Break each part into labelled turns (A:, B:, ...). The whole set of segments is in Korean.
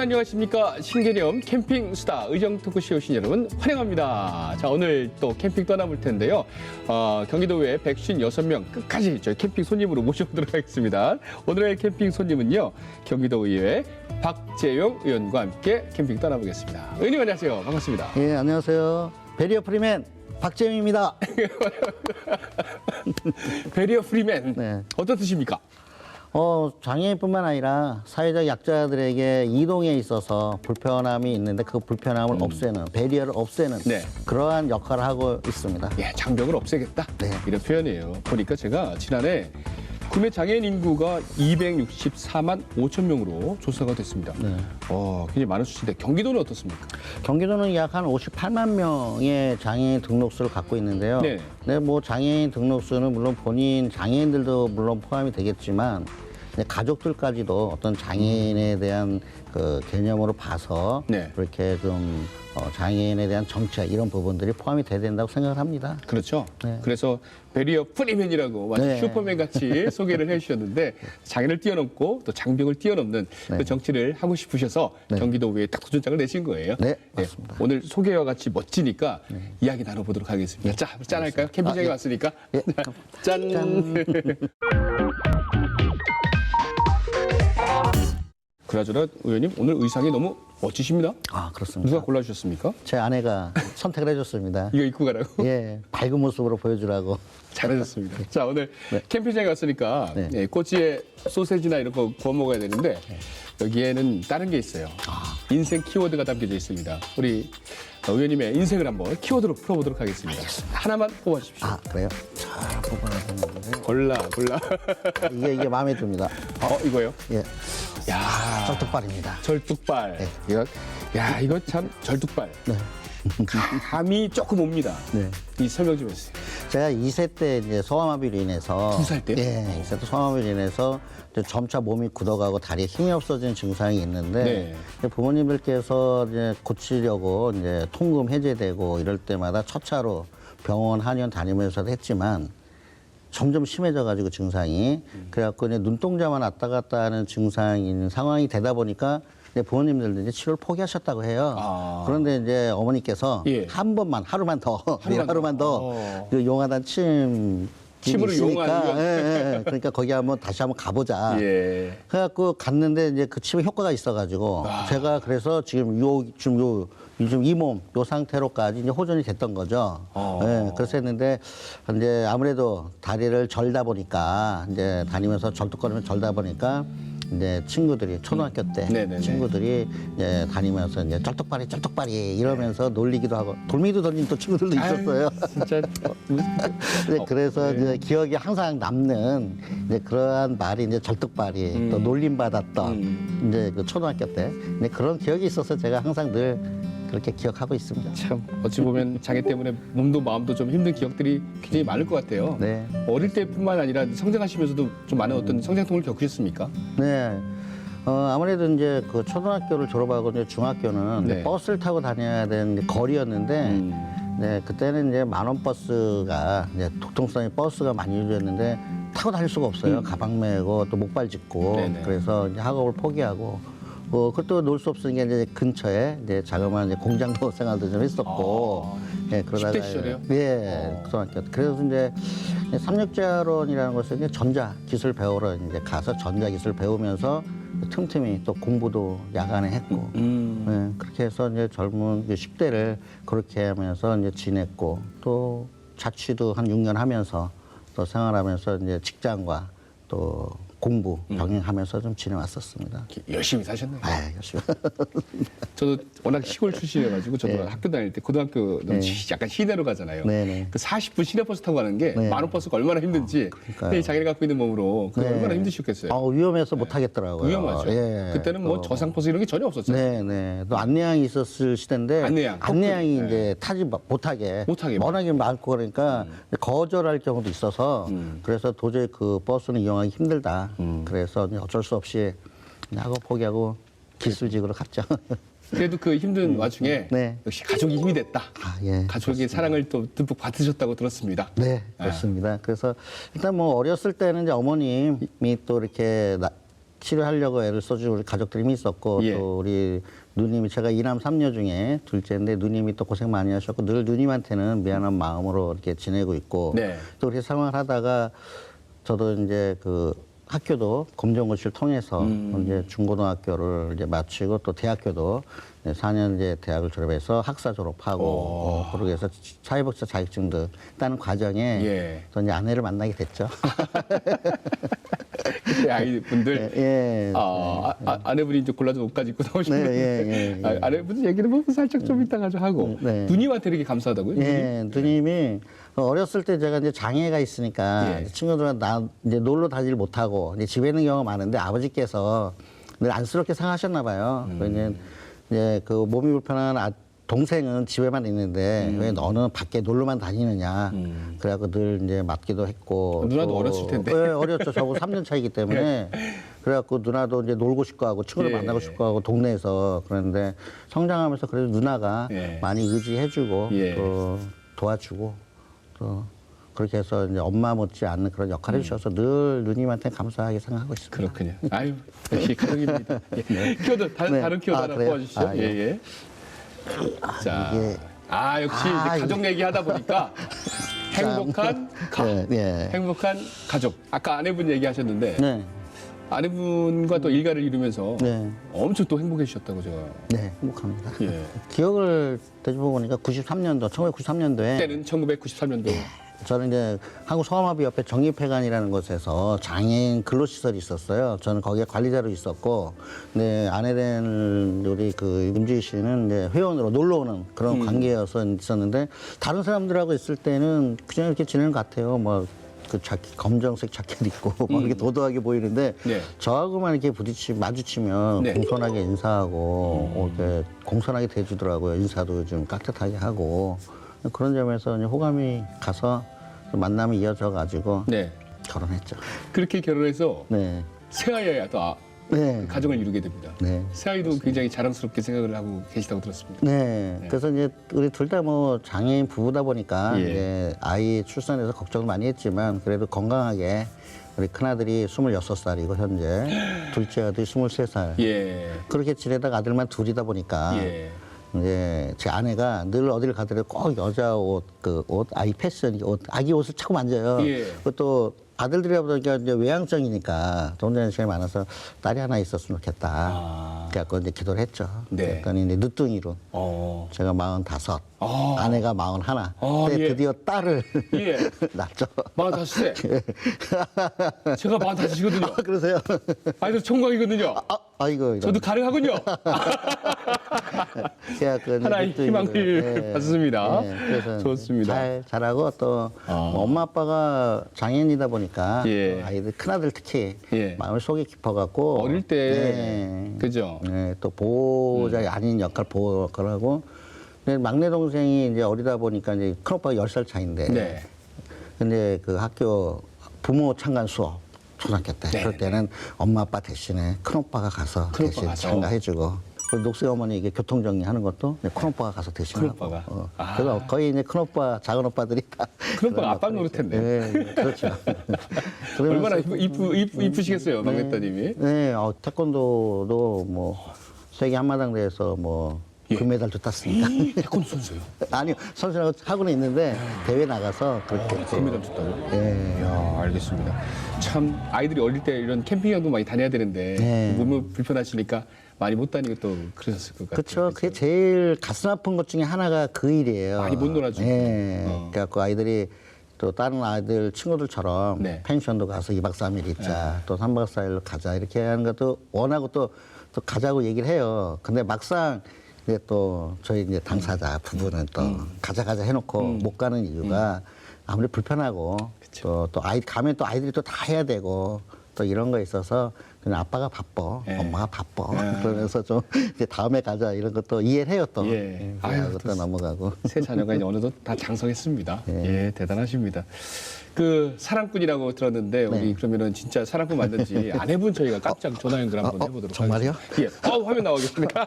A: 안녕하십니까. 신개념 캠핑 수다 의정 토크쇼 오신 여러분 환영합니다. 자, 오늘 또 캠핑 떠나볼 텐데요. 경기도 외에 156명 끝까지 저희 캠핑 손님으로 모셔보도록 하겠습니다. 오늘의 캠핑 손님은요. 경기도 의회 박재용 의원과 함께 캠핑 떠나보겠습니다. 의원님 안녕하세요. 반갑습니다.
B: 예, 안녕하세요. 베리어 프리맨 박재용입니다.
A: 베리어 프리맨.
B: 네.
A: 어떤 뜻입니까?
B: 장애인뿐만 아니라 사회적 약자들에게 이동에 있어서 불편함이 있는데 그 불편함을 없애는, 베리어를 없애는
A: 네.
B: 그러한 역할을 하고 있습니다.
A: 예, 장벽을 없애겠다.
B: 네.
A: 이런 표현이에요. 보니까 제가 지난해 구매 장애인 인구가 264만 5천 명으로 조사가 됐습니다.
B: 네.
A: 굉장히 많은 수치인데 경기도는 어떻습니까?
B: 경기도는 약 한 58만 명의 장애인 등록수를 갖고 있는데요.
A: 네.
B: 네, 뭐 장애인 등록수는 물론 본인 장애인들도 물론 포함이 되겠지만 이제 가족들까지도 어떤 장애인에 대한 그 개념으로 봐서
A: 네.
B: 그렇게 좀 장애인에 대한 정책 이런 부분들이 포함이 돼야 된다고 생각을 합니다.
A: 그렇죠.
B: 네.
A: 그래서 베리어 프리맨이라고 마치
B: 네.
A: 슈퍼맨 같이 소개를 해주셨는데 장애를 뛰어넘고 또 장벽을 뛰어넘는
B: 네.
A: 그 정치를 하고 싶으셔서
B: 네.
A: 경기도 의회에 딱 도전장을 내신 거예요.
B: 네, 맞습니다.
A: 오늘 소개와 같이 멋지니까 이야기 나눠보도록 하겠습니다. 자, 짠할까요? 캠핑장에
B: 예.
A: 왔으니까.
B: 예.
A: 짠. 그나저나 의원님 오늘 의상이 너무 멋지십니다.
B: 아, 그렇습니다.
A: 누가 골라주셨습니까?
B: 제 아내가 선택을 해줬습니다.
A: 이거 입고 가라고?
B: 예, 밝은 모습으로 보여주라고.
A: 잘하셨습니다. 자, 오늘 캠핑장에 왔으니까
B: 네.
A: 예, 꼬치에 소세지나 이런 거 구워 먹어야 되는데 여기에는 다른 게 있어요. 인생 키워드가 담겨져 있습니다. 우리 의원님의 인생을 한번 키워드로 풀어보도록 하겠습니다. 하나만 뽑아주십시오.
B: 아, 그래요? 자, 뽑아야 되는데.
A: 골라.
B: 이게 마음에 듭니다.
A: 이거요?
B: 예,
A: 야,
B: 쩔뚝발입니다.
A: 절뚝발.
B: 네.
A: 이거 참 절뚝발.
B: 네.
A: 감이 조금 옵니다.
B: 네.
A: 이 설명 좀 해주세요.
B: 제가 2세 때 이제 소아마비로 인해서
A: 2살 때요?
B: 예, 2세 때 소아마비로 인해서 이제 점차 몸이 굳어가고 다리에 힘이 없어지는 증상이 있는데
A: 네.
B: 이제 부모님들께서 이제 고치려고 이제 통금 해제되고 이럴 때마다 첫차로 병원 한의원 다니면서도 했지만 점점 심해져가지고 증상이 그래갖고 이제 눈동자만 왔다 갔다 하는 증상인 상황이 되다 보니까 이제 부모님들도 이제 치료를 포기하셨다고 해요. 그런데 이제 어머니께서
A: 예.
B: 한 번만 하루만 더
A: 하루만 더.
B: 그 용하단
A: 침으로 용하는
B: 예. 그러니까 거기 한번 다시 한번 가보자.
A: 예.
B: 그래갖고 갔는데 이제 그 침에 효과가 있어가지고 제가 그래서 지금 요즘 이 몸 요 상태로까지 이제 호전이 됐던 거죠. 예. 그래서 했는데 이제 아무래도 다리를 절다 보니까 이제 다니면서 절뚝거리면서 절다 보니까 이제 친구들이 초등학교 때
A: 네네네.
B: 친구들이 이제 다니면서 이제 쩔뚝발이 이러면서 놀리기도 하고 돌멩이도 던진 또 친구들도 있었어요.
A: 진짜.
B: 네, 그래서 이제 기억에 항상 남는 이제 그러한 말이 이제 절뚝발이 또 놀림 받았던 이제 그 초등학교 때 네, 그런 기억이 있어서 제가 항상 늘 그렇게 기억하고 있습니다.
A: 참 어찌 보면 장애 때문에 몸도 마음도 좀 힘든 기억들이 굉장히 많을 것 같아요.
B: 네.
A: 어릴 때뿐만 아니라 성장하시면서도 좀 많은 어떤 성장통을 겪으셨습니까?
B: 네. 아무래도 이제 그 초등학교를 졸업하고 이제 중학교는
A: 네.
B: 이제 버스를 타고 다녀야 되는 이제 거리였는데, 네, 그때는 이제 만원 버스가 이제 독통성의 버스가 많이 유지했는데 타고 다닐 수가 없어요. 가방 메고 또 목발 짚고
A: 네네.
B: 그래서 이제 학업을 포기하고. 그것도 놀 수 없으니까 이제 근처에 이제 자그마한 이제 공장도 생활도 좀 했었고, 예, 그러다가
A: 10대 시절에요?
B: 예, 초등학교 때. 그래서 이제 삼육자론이라는 것을 이제 전자 기술 배우러 이제 가서 전자 기술 배우면서 틈틈이 또 공부도 야간에 했고, 예, 그렇게 해서 이제 젊은 10대를 그렇게 하면서 이제 지냈고, 또 자취도 한 6년 하면서 또 생활하면서 이제 직장과 또 공부 병행하면서 좀 지내왔었습니다.
A: 열심히 사셨네요.
B: 열심히.
A: 저도 워낙 시골 출신이어가지고 저도
B: 네.
A: 학교 다닐 때 고등학교는 약간 시내로 가잖아요.
B: 네네.
A: 그 40분 시내버스 타고 가는 게
B: 네.
A: 만원 버스가 얼마나 힘든지
B: 그러니까요.
A: 자기가 갖고 있는 몸으로 그게
B: 네.
A: 얼마나 힘드셨겠어요.
B: 위험해서 못 하겠더라고요.
A: 위험하죠.
B: 예.
A: 그때는 뭐 저상버스 이런 게 전혀 없었잖아요.
B: 네네. 또 안내양이 있었을 시대인데
A: 안내양,
B: 안내양이
A: 커플.
B: 이제 타지 못하게
A: 못하게.
B: 워낙에 많고 그러니까 거절할 경우도 있어서 그래서 도저히 그 버스는 이용하기 힘들다. 그래서 어쩔 수 없이 하고 포기하고 기술직으로 갔죠.
A: 그래도 그 힘든 와중에
B: 네.
A: 역시 가족이 힘이 됐다.
B: 예.
A: 가족의 사랑을 또 듬뿍 받으셨다고 들었습니다.
B: 네, 그렇습니다. 그래서 일단 뭐 어렸을 때는 이제 어머님이 또 이렇게 치료하려고 애를 써주고 우리 가족들이 있었고
A: 예.
B: 또 우리 누님이 제가 이남 삼녀 중에 둘째인데 누님이 또 고생 많이 하셨고 늘 누님한테는 미안한 마음으로 이렇게 지내고 있고
A: 네.
B: 또 이렇게 생활을 하다가 저도 이제 그 학교도 검정고시를 통해서 이제 중고등학교를 이제 마치고 또 대학교도 4년 이제 대학을 졸업해서 학사 졸업하고 그러고 해서 사회복지사 자격증도 따는 과정에
A: 예.
B: 또 이제 아내를 만나게 됐죠.
A: 그때 아이분들
B: 예.
A: 아내분이 이제 골라준 옷까지 입고 나오시는데
B: 네, 예.
A: 아내분 얘기는 뭐 살짝 좀 이따가 좀 하고
B: 네.
A: 누님한테 이렇게 감사하다고요?
B: 예, 누님이 어렸을 때 제가 이제 장애가 있으니까
A: 예.
B: 친구들은 나 이제 놀러 다니질 못하고 이제 집에 있는 경우가 많은데 아버지께서 늘 안쓰럽게 생각하셨나 봐요. 이제 그 몸이 불편한 동생은 집에만 있는데 왜 너는 밖에 놀러만 다니느냐. 그래갖고 늘 이제 맞기도 했고.
A: 누나도
B: 또,
A: 어렸을 텐데.
B: 네, 어렸죠. 저하고 3년 차이기 때문에. 그래갖고 누나도 이제 놀고 싶고 하고 친구들
A: 예.
B: 만나고 싶고 하고 동네에서 그런데 성장하면서 그래도 누나가
A: 예.
B: 많이 의지해주고
A: 예.
B: 또 도와주고 또 그렇게 해서 이제 엄마 못지 않는 그런 역할을 해주셔서 늘 누님한테 감사하게 생각하고 있습니다.
A: 그렇군요. 아유, 역시 가족입니다. 예. 키워드, 다른 키워드 하나
B: 그래요?
A: 뽑아주시죠.
B: 아,
A: 예,
B: 예.
A: 예. 자,
B: 이게-
A: 역시 이제
B: 아,
A: 가족 얘기 하다 보니까 행복한
B: 예.
A: 행복한 가족. 아까 아내분 얘기하셨는데
B: 네.
A: 아내분과 또 일가를 이루면서
B: 네.
A: 엄청 또 행복해지셨다고 제가.
B: 네, 행복합니다.
A: 예.
B: 기억을 되짚어 보니까 93년도, 1993년도에
A: 그때는 1993년도.
B: 저는 이제 한국소아마비협회 정립회관이라는 곳에서 장애인 근로시설이 있었어요. 저는 거기에 관리자로 있었고, 네, 아내 된 우리 그 윤주희 씨는 이제 회원으로 놀러 오는 그런 관계여서 있었는데, 다른 사람들하고 있을 때는 그냥 이렇게 지내는 것 같아요. 뭐, 그 검정색 자켓 입고, 막 이렇게 도도하게 보이는데,
A: 네.
B: 저하고만 이렇게 마주치면
A: 네.
B: 공손하게 인사하고, 이렇게 공손하게 대주더라고요. 인사도 좀 깍듯하게 하고. 그런 점에서 이제 호감이 가서 만남이 이어져 가지고
A: 네.
B: 결혼했죠.
A: 그렇게 결혼해서
B: 네.
A: 새아이와 또
B: 네.
A: 가정을 이루게 됩니다.
B: 네.
A: 새아이도 굉장히 자랑스럽게 생각을 하고 계시다고 들었습니다.
B: 네. 그래서 이제 우리 둘 다 뭐 장애인 부부다 보니까
A: 예.
B: 이제 아이 출산해서 걱정을 많이 했지만 그래도 건강하게 우리 큰아들이 26살이고 현재 둘째 아들이 23살.
A: 예.
B: 그렇게 지내다가 아들만 둘이다 보니까
A: 예.
B: 이제 제 아내가 늘 어디를 가더라도 꼭 여자 옷, 그 옷, 아이 패션 옷, 아기 옷을 자꾸 만져요.
A: 예.
B: 그것도 아들들이다 보니까 이제 외향적이니까 동생이 제일 많아서 딸이 하나 있었으면 좋겠다.
A: 아.
B: 그래갖고 이제 기도를 했죠.
A: 네.
B: 그랬더니 이제 늦둥이로
A: 어.
B: 제가 45,
A: 아.
B: 아내가 41. 근데
A: 예.
B: 드디어 딸을
A: 예.
B: 낳죠.
A: 45세. 제가 45이거든요.
B: 그러세요?
A: 아이들 총각이거든요.
B: 아이고. 이런.
A: 저도 가능하군요.
B: 그래갖고 이제
A: 하나의
B: 늦둥이로,
A: 희망을 받습니다.
B: 그래서
A: 좋습니다.
B: 잘하고 또 엄마 아빠가 장애인이다 보니까
A: 예.
B: 또 아이들 큰아들 특히
A: 예.
B: 마음이 속이 깊어갖고
A: 어릴 때
B: 네.
A: 그죠?
B: 네, 또 보호자 아닌 역할 보호 역할을 하고 근데 막내 동생이 이제 어리다 보니까 이제 큰 오빠가 10살 차인데
A: 네.
B: 근데 그 학교 부모 참관 수업 초등학교 때
A: 네.
B: 그럴 때는 엄마 아빠 대신에 큰 오빠가 가서
A: 큰
B: 대신
A: 오빠가 가서.
B: 참가해주고 그 녹색 어머니 이게 교통 정리하는 것도 이제 큰 오빠가 가서 대신하고
A: 큰 오빠가? 아.
B: 그래서 거의 이제 큰 오빠 작은 오빠들이 다
A: 큰 오빠가
B: 그런
A: 아빠
B: 역할을
A: 노릇했네.
B: 네, 그렇죠.
A: 얼마나
B: 그러면서
A: 이쁘시겠어요, 막내따님이.
B: 네, 태권도도 뭐 세계 한마당 대회에서 뭐
A: 예.
B: 금메달도 땄으니까.
A: 태권도 선수요.
B: 아니요, 선수라고 하고는 있는데 대회 나가서 그렇게 또-
A: 금메달 줬다고요?
B: 예.
A: 이야, 알겠습니다. 참 아이들이 어릴 때 이런 캠핑장도 많이 다녀야 되는데
B: 네.
A: 몸이 불편하시니까 많이 못 다니고 또 그러셨을 것 같아요.
B: 그렇죠. 그게 제일 가슴 아픈 것 중에 하나가 그 일이에요.
A: 많이 못 놀아주고.
B: 예. 그래갖고 아이들이 또 다른 아이들 친구들처럼
A: 네.
B: 펜션도 가서 2박 3일 있자, 또 3박 4일로 가자 이렇게 하는 것도 원하고 또 가자고 얘기를 해요. 근데 막상 이제 또 저희 이제 당사자 부부는 또 가자 해놓고 못 가는 이유가 아무리 불편하고 또 가면 또 아이들이 또 다 해야 되고 또 이런 거에 있어서 그냥 아빠가 바빠,
A: 예.
B: 엄마가 바빠 그러면서 좀 이제 다음에 가자 이런 것도 이해를 해요 또.
A: 예. 아유,
B: 그래서 또 넘어가고.
A: 새 자녀가 이제 어느덧 다 장성했습니다.
B: 예.
A: 예, 대단하십니다. 그 사랑꾼이라고 들었는데 우리
B: 네.
A: 그러면은 진짜 사랑꾼 맞는지 아내분 저희가 깜짝 전화 연결 한번 해보도록
B: 정말요?
A: 하겠습니다. 예, 화면 나오겠습니다.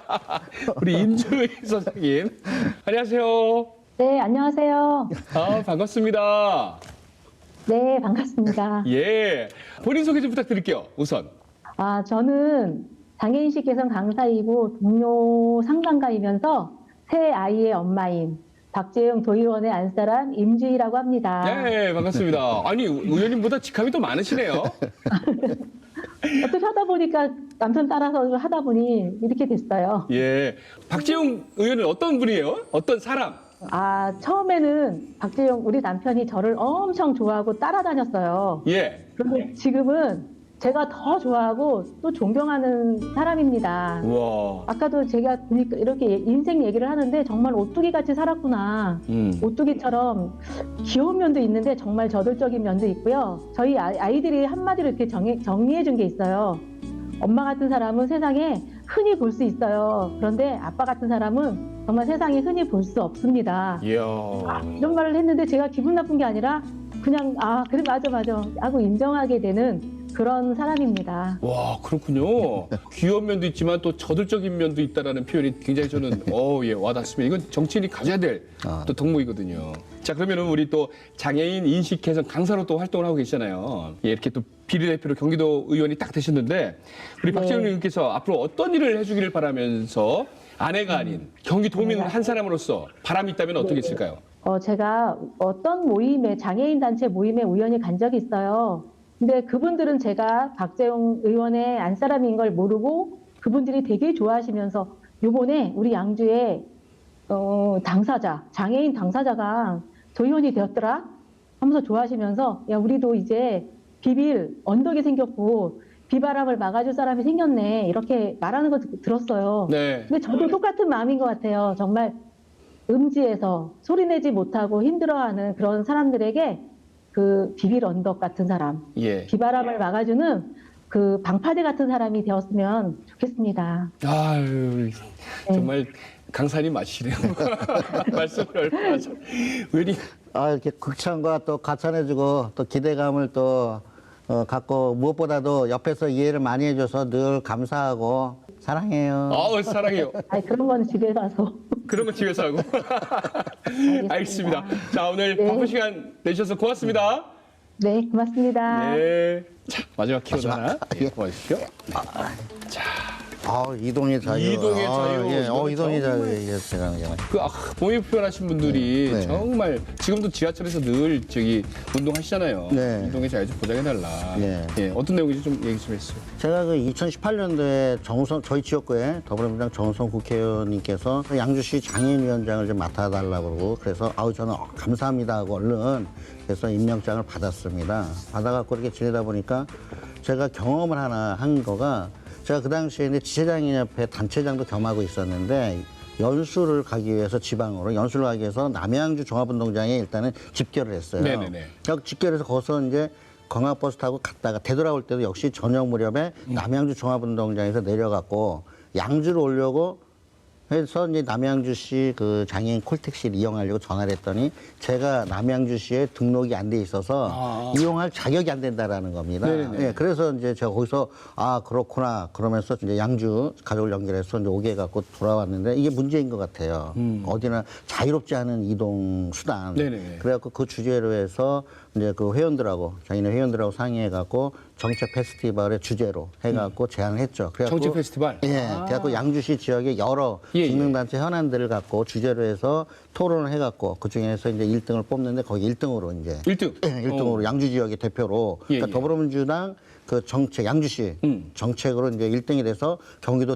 A: 우리 임주희 선생님, 안녕하세요.
C: 네, 안녕하세요.
A: 반갑습니다.
C: 네, 반갑습니다.
A: 예, 본인 소개 좀 부탁드릴게요. 우선.
C: 저는 장애인식 개선 강사이고 동료 상담가이면서 새 아이의 엄마인 박재용 도의원의 안사람 임주희라고 합니다.
A: 네, 반갑습니다. 아니, 의원님보다 직함이 더 많으시네요.
C: 어떻게 하다 보니까 남편 따라서 하다 보니 이렇게 됐어요.
A: 예. 박재용 의원은 어떤 분이에요? 어떤 사람?
C: 처음에는 박재용 우리 남편이 저를 엄청 좋아하고 따라다녔어요.
A: 예.
C: 그런데 지금은 제가 더 좋아하고 또 존경하는 사람입니다.
A: 우와.
C: 아까도 제가 보니까 이렇게 인생 얘기를 하는데 정말 오뚜기 같이 살았구나. 오뚜기처럼 귀여운 면도 있는데 정말 저돌적인 면도 있고요. 저희 아이들이 한마디로 이렇게 정리해 준 게 있어요. 엄마 같은 사람은 세상에 흔히 볼 수 있어요. 그런데 아빠 같은 사람은 정말 세상에 흔히 볼 수 없습니다.
A: 이야.
C: 이런 말을 했는데 제가 기분 나쁜 게 아니라 그냥 그래 맞아 하고 인정하게 되는 그런 사람입니다.
A: 와, 그렇군요. 귀여운 면도 있지만 또 저돌적인 면도 있다라는 표현이 굉장히 저는 예, 와닿습니다. 이건 정치인이 가져야 될 또 덕목이거든요. 자, 그러면은 우리 또 장애인 인식 개선 강사로 또 활동을 하고 계시잖아요. 예, 이렇게 또 비례대표로 경기도 의원이 딱 되셨는데 우리 박재용 의원님께서 앞으로 어떤 일을 해주기를 바라면서 아내가 아닌 경기도민 한 사람으로서 바람이 있다면 어떻게 있을까요?
C: 제가 어떤 모임에 장애인 단체 모임에 우연히 간 적이 있어요. 근데 그분들은 제가 박재용 의원의 안사람인 걸 모르고 그분들이 되게 좋아하시면서 요번에 우리 양주에 장애인 당사자가 도의원이 되었더라 하면서 좋아하시면서 야 우리도 이제 비빌 언덕이 생겼고 비바람을 막아줄 사람이 생겼네 이렇게 말하는 거 들었어요.
A: 네.
C: 근데 저도 똑같은 마음인 것 같아요. 정말 음지에서 소리내지 못하고 힘들어하는 그런 사람들에게 그 비빌 언덕 같은 사람,
A: 예.
C: 비바람을 막아주는 그 방파제 같은 사람이 되었으면 좋겠습니다.
A: 아유, 정말 강사님 맞으시네요. 말씀을 얼마나 잘. 의원님.
B: 이렇게 극찬과 또 가찬해주고 또 기대감을 또 갖고 무엇보다도 옆에서 이해를 많이 해줘서 늘 감사하고 사랑해요.
A: 사랑해요.
C: 그런 거는 집에 가서.
A: 그런 거 집에서 하고. 알겠습니다. 자, 오늘
C: 네.
A: 바쁜 시간 내주셔서 고맙습니다.
C: 네, 고맙습니다.
A: 네. 자, 마지막 키워드 하나 뽑아주십시오.
B: 이동의 자유.
A: 이동의 자유.
B: 예,
A: 이거는
B: 이동의 자유.
A: 정말
B: 예, 제가 그냥.
A: 몸이 불편하신 분들이
B: 네.
A: 정말 지금도 지하철에서 늘 운동하시잖아요.
B: 네.
A: 이동의 자유 좀 보장해달라.
B: 네.
A: 예, 어떤 내용인지 좀 얘기 좀 해주세요.
B: 제가 그 2018년도에 저희 지역구에 더불어민주당 정우성 국회의원님께서 양주시 장애인위원장을 좀 맡아달라고 그러고 그래서 저는 감사합니다 하고 얼른 그래서 임명장을 받았습니다. 받아갖고 이렇게 지내다 보니까 제가 경험을 하나 한 거가 제가 그 당시에 지체장애인협회 단체장도 겸하고 있었는데 연수를 가기 위해서 지방으로 연수를 가기 위해서 남양주 종합운동장에 일단은 집결을 했어요.
A: 네네네.
B: 집결해서 거기서 이제 광화버스 타고 갔다가 되돌아올 때도 역시 저녁 무렵에 남양주 종합운동장에서 내려갔고 양주로 오려고 해서 이제 남양주시 그 장애인 콜택시를 이용하려고 전화를 했더니 제가 남양주시에 등록이 안 돼 있어서 이용할 자격이 안 된다라는 겁니다. 예, 그래서 이제 제가 거기서 그렇구나 그러면서 이제 양주 가족을 연결해서 이제 오게 해갖고 돌아왔는데 이게 문제인 것 같아요. 어디나 자유롭지 않은 이동 수단.
A: 네네네.
B: 그래갖고 그 주제로 해서 이제 그 회원들하고 장애인 회원들하고 상의해갖고 정책 페스티벌의 주제로 해갖고 제안을 했죠. 그래갖고
A: 정책 페스티벌?
B: 예. 그래갖고 양주시 지역의 여러 직능단체 현안들을 갖고 주제로 해서 토론을 해갖고 그 중에서 이제 1등을 뽑는데 거기 1등으로 이제
A: 1등?
B: 예, 1등으로 양주 지역의 대표로 그러니까 더불어민주당 그 정책 양주시 정책으로 이제 1등이 돼서 경기도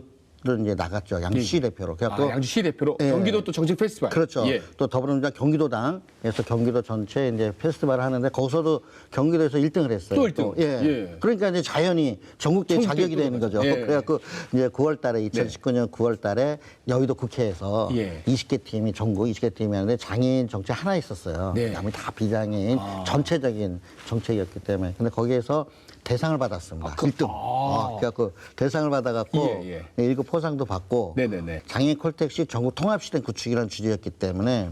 B: 이제 나갔죠. 양주시 대표로. 그래갖고
A: 양주시 대표로
B: 예.
A: 경기도 또 정책 페스티벌.
B: 그렇죠.
A: 예.
B: 또 더불어민주당 경기도당에서 경기도 전체 이제 페스티벌을 하는데 거기서도 경기도에서 1등을 했어요.
A: 또 1등.
B: 예.
A: 예.
B: 그러니까 이제 자연히 전국대회 자격이 되는 거죠.
A: 예.
B: 그래갖고 이제 9월 달에 2019년 9월 달에 여의도 국회에서
A: 예.
B: 20개 팀이 전국 20개 팀이었는데 장애인 정책 하나 있었어요.
A: 네.
B: 남이 다 비장애인 전체적인 정책이었기 때문에. 근데 거기에서 대상을 받았습니다. 1등. 그래갖고 대상을 받아갖고
A: 예.
B: 1급 포상도 받고
A: 네네네.
B: 장애인 콜택시 전국 통합시대 구축이라는 주제였기 때문에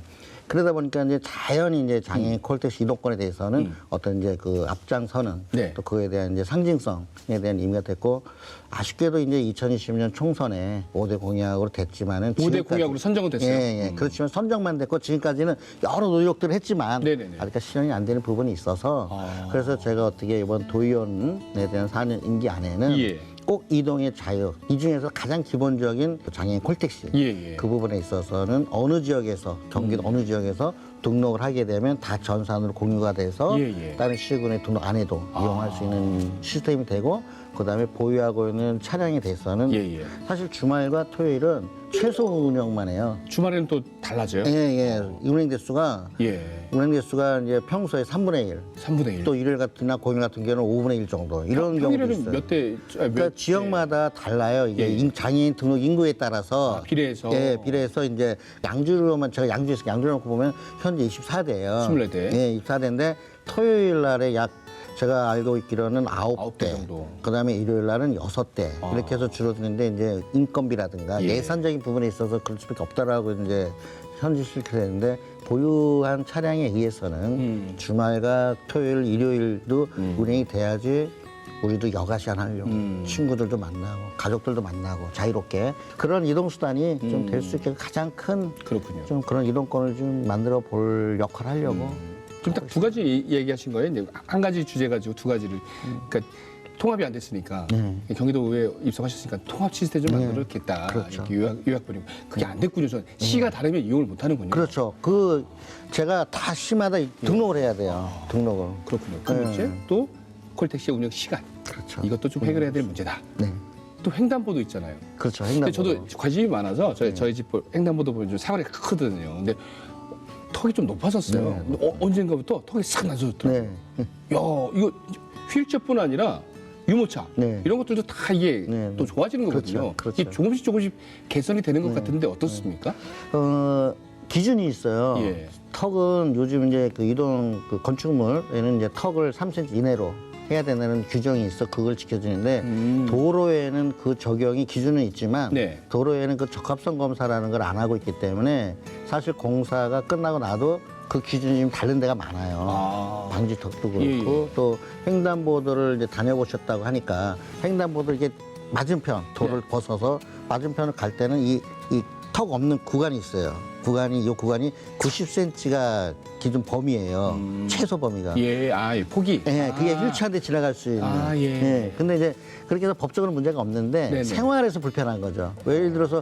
B: 그러다 보니까 이제 자연히 이제 장애인 콜택시 이동권에 대해서는 어떤 이제 그 앞장서는
A: 네.
B: 또 그에 대한 이제 상징성에 대한 의미가 됐고 아쉽게도 이제 2020년 총선에 5대 공약으로 됐지만은
A: 5대 공약으로 선정은 됐어요.
B: 예. 그렇지만 선정만 됐고 지금까지는 여러 노력들을 했지만
A: 네네네.
B: 아직까지 실현이 안 되는 부분이 있어서 그래서 제가 어떻게 이번 도의원에 대한 4년 임기 안에는
A: 예.
B: 꼭 이동의 자유. 이 중에서 가장 기본적인 장애인 콜택시.
A: 예, 예.
B: 그 부분에 있어서는 어느 지역에서 경기도 어느 지역에서 등록을 하게 되면 다 전산으로 공유가 돼서
A: 예, 예.
B: 다른 시군에 등록 안 해도 이용할 수 있는 시스템이 되고 그다음에 보유하고 있는 차량에 대해서는
A: 예, 예.
B: 사실 주말과 토요일은 최소 운영만 해요.
A: 주말에는 또 달라져요?
B: 예, 예. 운행 대수가
A: 예.
B: 운행 대수가 이제 평소에 3분의 1.
A: 3분의 1.
B: 또 일요일 같은 날 공휴일 같은 경우는 5분의 1 정도. 이런 경우도
A: 평일에는
B: 있어요.
A: 몇 대?
B: 그러니까 지역마다 달라요. 이게
A: 예.
B: 장애인 등록 인구에 따라서
A: 비례해서.
B: 예, 비례해서 이제 양주로만 제가 양주에서 양주 놓고 보면 현재 24대예요.
A: 24대.
B: 예, 24대인데 토요일 날에 약 제가 알고 있기로는 9대
A: 9대 정도.
B: 그다음에 일요일 날은 6대 이렇게 해서 줄어드는데 이제 인건비라든가
A: 예.
B: 예산적인 부분에 있어서 그럴 수밖에 없다라고 이제 현지 실태인데 보유한 차량에 의해서는 주말과 토요일, 일요일도 운행이 돼야지 우리도 여가 시간 하려고 친구들도 만나고 가족들도 만나고 자유롭게 그런 이동 수단이 좀 될 수 있게 가장 큰
A: 그렇군요.
B: 좀 그런 이동권을 좀 만들어 볼 역할을 하려고
A: 지금 딱 두 가지 얘기하신 거예요. 이제 한 가지 주제 가지고 두 가지를. 그러니까 통합이 안 됐으니까 경기도에 입성하셨으니까 통합 시스템 좀 만들었겠다.
B: 그렇죠.
A: 이렇게 요약버리고 그게 안 됐군요. 저 시가 다르면 이용을 못 하는군요.
B: 그렇죠. 제가 다 시마다 등록을 해야 돼요. 등록을.
A: 그렇군요. 그 문제 또 콜택시 운영 시간.
B: 그렇죠.
A: 이것도 좀 해결해야 될 문제다.
B: 네.
A: 또 횡단보도 있잖아요.
B: 그렇죠.
A: 근데
B: 횡단보도.
A: 저도 관심이 많아서 저희 집 횡단보도 보면 좀 사거리가 크거든요. 근데 턱이 좀 높아졌어요. 근데 언젠가부터 턱이 싹 낮아졌더라고요.
B: 네.
A: 야, 이거 휠체어뿐 아니라 유모차
B: 네.
A: 이런 것들도 다 이게
B: 네,
A: 또
B: 네.
A: 좋아지는 거거든요.
B: 그렇죠.
A: 이게 조금씩 개선이 되는 것 같은데 어떻습니까?
B: 기준이 있어요.
A: 예.
B: 턱은 요즘 이제 그 이동 그 건축물에는 이제 턱을 3cm 이내로 해야 된다는 규정이 있어 그걸 지켜주는데 도로에는 그 적용이 기준은 있지만
A: 네.
B: 도로에는 그 적합성 검사라는 걸 안 하고 있기 때문에 사실 공사가 끝나고 나도 그 기준이 좀 다른 데가 많아요.
A: 아.
B: 방지턱도 그렇고
A: 예.
B: 또 횡단보도를 이제 다녀보셨다고 하니까 횡단보도 이게 맞은편 도로를
A: 예.
B: 벗어서 맞은편을 갈 때는 이 턱 없는 구간이 있어요. 이 구간이 90cm가 기준 범위예요. 최소 범위가.
A: 예, 폭이.
B: 예, 그게 휠체어한테 지나갈 수 있는.
A: 아, 예.
B: 근데 이제 그렇게 해서 법적으로 문제가 없는데
A: 네네.
B: 생활에서 불편한 거죠. 예를 들어서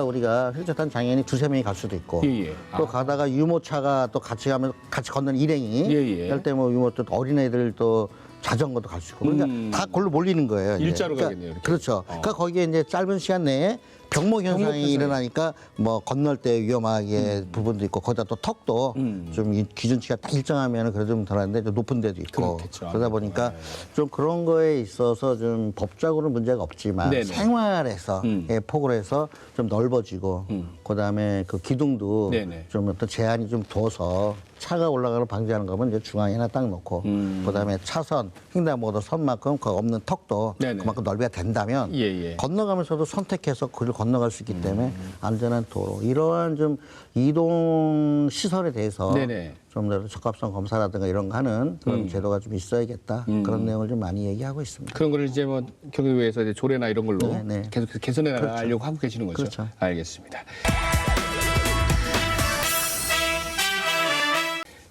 B: 우리가 휠체어 탄 장애인이 2-3명이 갈 수도 있고
A: 예.
B: 또 가다가 유모차가 또 같이 가면 같이 걷는 일행이
A: 예.
B: 할 때 뭐 유모 또 어린애들 또 자전거도 갈 수 있고 그러니까 다 걸로 몰리는 거예요. 이제.
A: 일자로 가겠네요, 이렇게.
B: 그렇죠. 그러니까 거기에 이제 짧은 시간 내에 병목 현상이 일어나니까 뭐 건널 때 위험하게 부분도 있고 거기다 또 턱도 좀 이 기준치가 딱 일정하면 그래도 좀 덜한데 좀 높은 데도 있고
A: 그렇겠죠.
B: 그러다 보니까 좀 그런 거에 있어서 좀 법적으로는 문제가 없지만
A: 네네.
B: 생활에서 폭을 해서 좀 넓어지고 그다음에 그 기둥도
A: 네네.
B: 좀 어떤 제한이 좀 둬서 차가 올라가는 방지하는 거면 이제 중앙에 하나 딱 놓고 그다음에 차선 횡단보도 선만큼 그 없는 턱도
A: 네네.
B: 그만큼 넓어야 된다면
A: 예.
B: 건너가면서도 선택해서 그를 건너갈 수 있기 때문에 안전한 도로 이러한 좀 이동 시설에 대해서
A: 네네.
B: 좀 더 적합성 검사라든가 이런 거 하는 그런 제도가 좀 있어야겠다 그런 내용을 좀 많이 얘기하고 있습니다.
A: 그런 거를 이제 뭐 경기도에서 이제 조례나 이런 걸로
B: 네.
A: 계속 개선해 나가려고 하고 계시는 거죠.
B: 그렇죠.
A: 알겠습니다.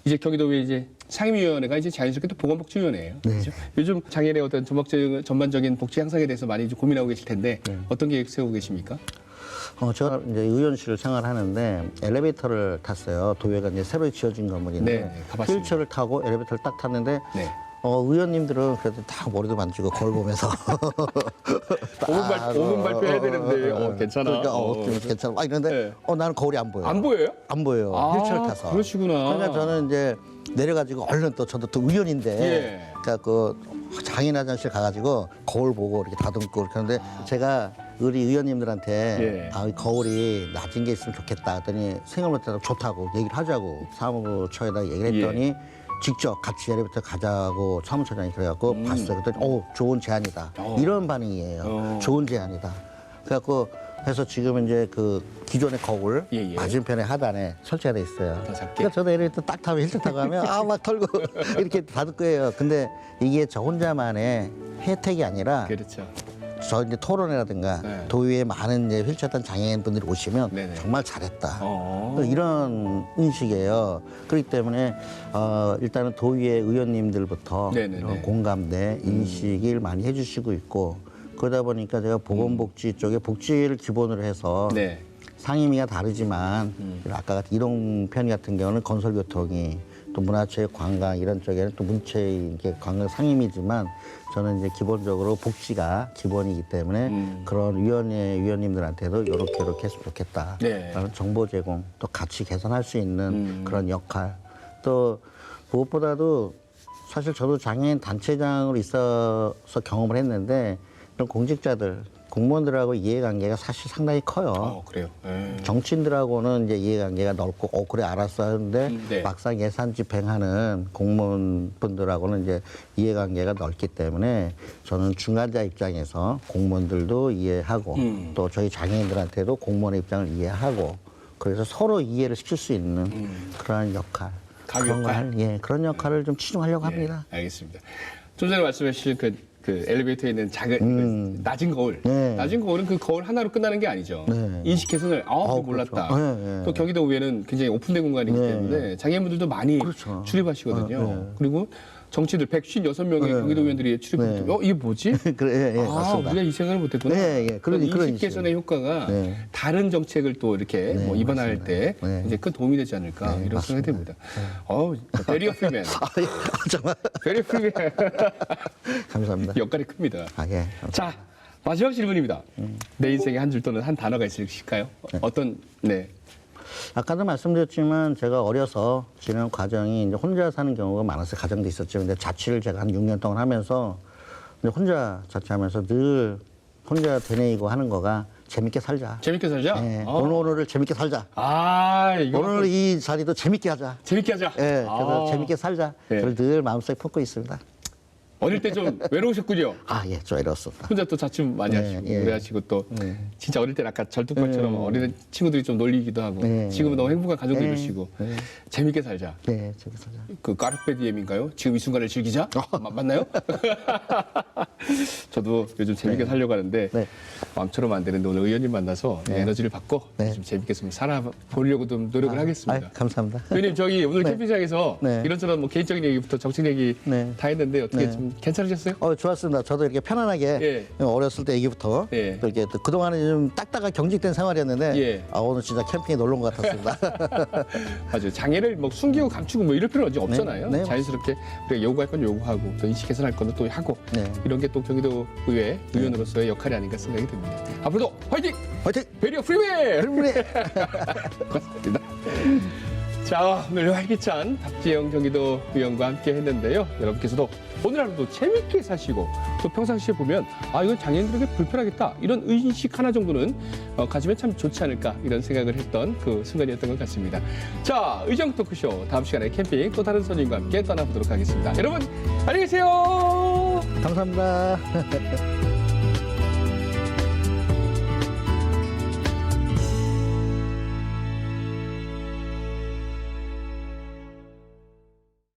A: 이제 경기도에 이제 상임위원회가 이제 자연스럽게 또 보건복지위원회예요. 그렇죠? 요즘 장애인의 어떤 전반적인 복지 향상에 대해서 많이 좀 고민하고 계실 텐데 어떤 계획 세우고 계십니까?
B: 제가 이제 의원실을 생활하는데 엘리베이터를 탔어요. 도회가 이제 새로 지어진 건물인데
A: 네, 가봤습니다.
B: 휠체어를 타고 엘리베이터를 딱 탔는데
A: 네.
B: 의원님들은 그래도 다 머리도 만지고 거울 보면서
A: 5분 발표해야 되는데 괜찮아.
B: 그러니까 좀 괜찮아. 막 이런데
A: 네.
B: 나는 거울이 안 보여.
A: 안 보여요?
B: 안 보여요.
A: 아,
B: 휠체어를 타서.
A: 그러시구나.
B: 그러니까 저는 이제 내려가지고 얼른 또 저도 또 의원인데
A: 예.
B: 그러니까 그 장인 화장실 가가지고 거울 보고 이렇게 다듬고 이렇게 하는데 제가 우리 의원님들한테
A: 예.
B: 이 거울이 낮은 게 있으면 좋겠다 했더니 생각 못해서 좋다고 얘기를 하자고 사무처에다 얘기를 했더니 직접 같이 엘리베이터 가자고 사무처장이 그래갖고 봤어요. 그랬더니 좋은 제안이다. 이런 반응이에요. 좋은 제안이다. 그래갖고 해서 지금 이제 그 기존의 거울 맞은편에 하단에 설치가 돼 있어요. 그러니까 저도 엘리베이터 딱 타면 힐끗 타고 하면 막 털고 이렇게 닫을 거예요. 근데 이게 저 혼자만의 혜택이 아니라
A: 그렇죠.
B: 저 이제 토론회라든가 도의회 많은 이제 휠체어 탄 장애인분들이 오시면
A: 네네.
B: 정말 잘했다. 이런 인식이에요. 그렇기 때문에 일단은 도의회 의원님들부터
A: 네네네.
B: 이런 공감대 인식을 많이 해주시고 있고 그러다 보니까 제가 보건복지 쪽에 복지를 기본으로 해서
A: 네.
B: 상임위가 다르지만 아까 같은 이동 편의 같은 경우는 건설교통이 또 문화체육 관광 이런 쪽에는 또 문체의 이게 관광 상임이지만 저는 이제 기본적으로 복지가 기본이기 때문에 그런 위원님들한테도 이렇게 했으면 좋겠다.
A: 네.
B: 라는 정보 제공 또 같이 개선할 수 있는 그런 역할 또 무엇보다도 사실 저도 장애인 단체장으로 있어서 경험을 했는데 이런 공직자들 공무원들하고 이해관계가 사실 상당히 커요.
A: 그래요.
B: 정치인들하고는 이제 이해관계가 넓고, 그래, 알았어 하는데
A: 네.
B: 막상 예산 집행하는 공무원분들하고는 이제 이해관계가 넓기 때문에 저는 중간자 입장에서 공무원들도 이해하고 또 저희 장애인들한테도 공무원의 입장을 이해하고 그래서 서로 이해를 시킬 수 있는 그러한 역할. 그런
A: 역할?
B: 그런 역할을 좀 치중하려고 합니다.
A: 알겠습니다. 좀 전에 말씀해 주신 그 엘리베이터에 있는 작은 그 낮은 거울.
B: 네.
A: 낮은 거울은 그 거울 하나로 끝나는 게 아니죠.
B: 네.
A: 인식 개선을 몰랐다.
B: 그렇죠. 네.
A: 또 경기도 의회는 굉장히 오픈된 공간이기
B: 네.
A: 때문에 장애인분들도 많이
B: 그렇죠.
A: 출입하시거든요.
B: 네.
A: 그리고 정치들 156명의 경기도 의원들이 출입했는데 이게 뭐지?
B: 그래, 맞습니다.
A: 우리가 이 생각을 못했구나.
B: 그런
A: 인식 개선의 효과가
B: 네.
A: 다른 정책을 또 이렇게
B: 네,
A: 입안할
B: 맞습니다.
A: 때
B: 네.
A: 이제 큰 도움이 되지 않을까
B: 네,
A: 이런 생각이 듭니다.
B: 맞습니다.
A: 베리어 프리맨.
B: 정말
A: 베리어 프리맨.
B: 감사합니다.
A: 역할이 큽니다. 자, 마지막 질문입니다. 내 인생에 한 줄 또는 한 단어가 있으실까요? 어떤, 네.
B: 아까도 말씀드렸지만 제가 어려서 지내는 과정이 이제 혼자 사는 경우가 많았어요. 가정도 있었죠. 근데 자취를 제가 한 6년 동안 하면서 이제 혼자 자취하면서 늘 혼자 되뇌이고 하는 거가 재밌게 살자.
A: 재밌게 살자?
B: 네, 오늘을 재밌게 살자.
A: 이거
B: 오늘 이 자리도 재밌게 하자.
A: 재밌게 하자.
B: 그래서 재밌게 살자.
A: 네.
B: 그걸 늘 마음속에 품고 있습니다.
A: 어릴 때 좀 외로우셨군요.
B: 좀 이렇습니다.
A: 혼자 또 자취 많이 하시고 오래 하시고 또 진짜 어릴 때 아까 절뚝발처럼 어린 친구들이 좀 놀리기도 하고 지금은 너무 행복한 가족들 계시고 재밌게 살자.
B: 네, 재밌게 살자.
A: 그 까르페 디엠인가요? 지금 이 순간을 즐기자? 맞나요? 저도 요즘 재밌게 살려고 하는데 마음처럼 안 되는데 오늘 의원님 만나서 에너지를 받고 좀 재밌게 좀 살아보려고 좀 노력을 하겠습니다.
B: 감사합니다.
A: 의원님 저기 오늘 캠핑장에서 이런저런 뭐 개인적인 얘기부터 정책 얘기 다 했는데 어떻게 좀 괜찮으셨어요?
B: 좋았습니다. 저도 이렇게 편안하게 어렸을 때 얘기부터 또 이렇게 또 그동안에 좀 딱딱하게 경직된 생활이었는데 오늘 진짜 캠핑에 놀러 온 것 같았습니다.
A: 맞아요. 장애를 뭐 숨기고 감추고 뭐 이럴 필요는 없잖아요. 자연스럽게 우리가 요구할 건 요구하고 또 인식 개선할 건 또 하고 이런 게 또 경기도 의회 의원으로서의 역할이 아닌가 생각이 듭니다. 앞으로도 화이팅!
B: 화이팅!
A: 베리어 프리웨이! 고맙습니다. 자, 오늘 활기찬 박지영 경기도 의원과 함께 했는데요. 여러분께서도 오늘 하루도 재밌게 사시고 또 평상시에 보면 이건 장애인들에게 불편하겠다 이런 의식 하나 정도는 가지면 참 좋지 않을까 이런 생각을 했던 그 순간이었던 것 같습니다. 자, 의정 토크쇼 다음 시간에 캠핑 또 다른 손님과 함께 떠나보도록 하겠습니다. 여러분 안녕히 계세요.
B: 감사합니다.